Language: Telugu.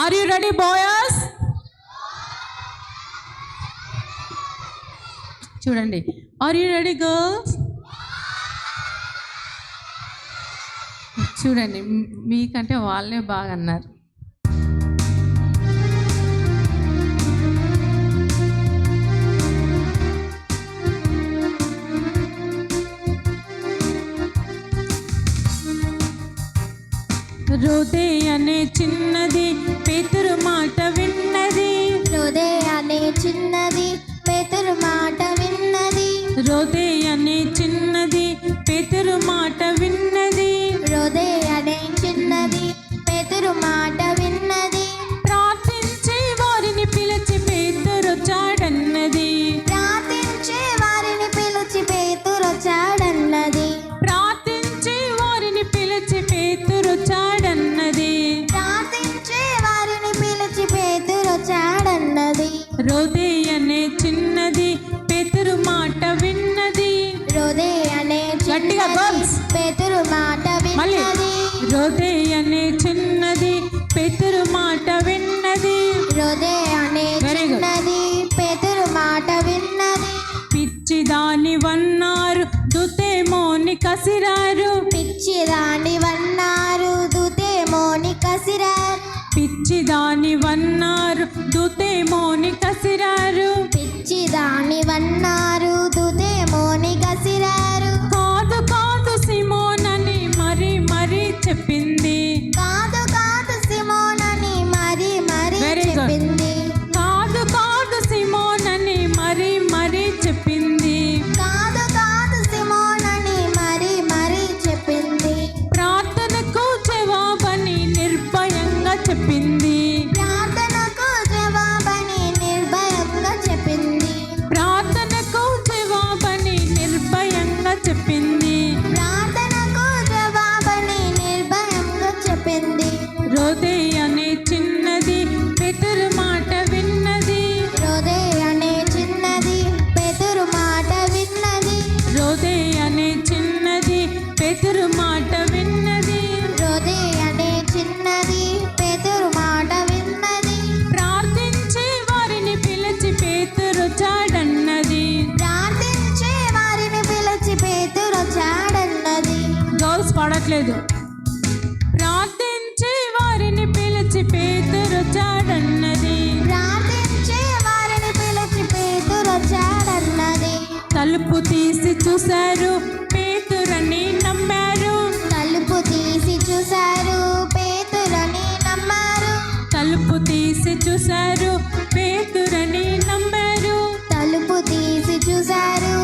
Are you ready boys? చూడండి, ఆర్ యు రెడీ గర్ల్స్? చూడండి, మీకంటే వాళ్ళే బాగా అన్నారు. రోదే అనే చిన్నది పేతురు మాట విన్నది. రోదే అనే చిన్నది పేతురు మాట విన్నది. రోదే అనే చిన్నది పేతురు మాట విన్నది. రోదే అనే చిన్నది పేతురు మాట విన్నది. ప్రార్థించే వారిని పిలిచి పేతురొచ్చాడన్నది. ప్రార్థించే వారిని పిలిచి పేతురొచ్చాడన్నది. ప్రార్థించే వారిని పిలిచి పేతురొచ్చాడన్నది. ప్రార్థించే వారిని పిలిచి పేతురొచ్చాడన్నది. రోదే అనే చిన్నది పేతురు మాట విన్నది. రోదే అనే గట్టిగా చిన్నది పేతురు మాట విన్నది. రోదే అనే చిన్నది పేతురు మాట విన్నది. రోదే అనే చిన్నది పేతురు మాట విన్నది. పిచ్చిదాని వన్నారు దుతేమోని కసిరారు. పిచ్చిదాని వన్నారు దుతేమోని కసిరారు. పిచ్చిదాని వన్నారు దుతేమోని కసిరారు. పిచ్చిదాని వన్నారు దుతేమోని కసిరారు. కాదు కాదు సిమోనని మరి మరి చెప్పింది. కాదు కాదు సిమోనని మరి మరి చెప్పింది. కాదు కాదు సిమోనని మరి మరి చెప్పింది. కాదు కాదు సిమోనని మరి మరి చెప్పింది. ప్రార్థనకు జవాబని నిర్భయంగా చెప్పింది. ప్రార్థనకు జవాబని నిర్భయంగా చెప్పింది. ప్రార్థనకు జవాబని నిర్భయంగా చెప్పింది. ప్రార్థనకు జవాబని నిర్భయంగా చెప్పింది. రోదే అనే చిన్నది పేతురు మాట విన్నది. రోదే అనే చిన్నది పేతురు మాట విన్నది. రోదే అనే చిన్నది పేతురు మాట విన్నది. రోదే అనే చిన్నది పేతురు మాట విన్నది. ప్రార్థించే వారిని పిలిచి పేతురొచ్చాడన్నది. ప్రార్థించే వారిని పిలిచి పేతురొచ్చాడన్నది. గర్ల్స్ పాడట్లేదు. ప్రార్థించే వారిని పిలిచి పేతురొచ్చాడన్నది. ప్రార్థించే వారిని పిలిచి పేతురొచ్చాడన్నది. తలుపు తీసి చూశారు, పేతురని నమ్మారు. తలుపు తీసి చూశారు, పేతురని నమ్మారు. తలుపు తీసి చూశారు, పేతురని నమ్మారు. తలుపు తీసి చూశారు,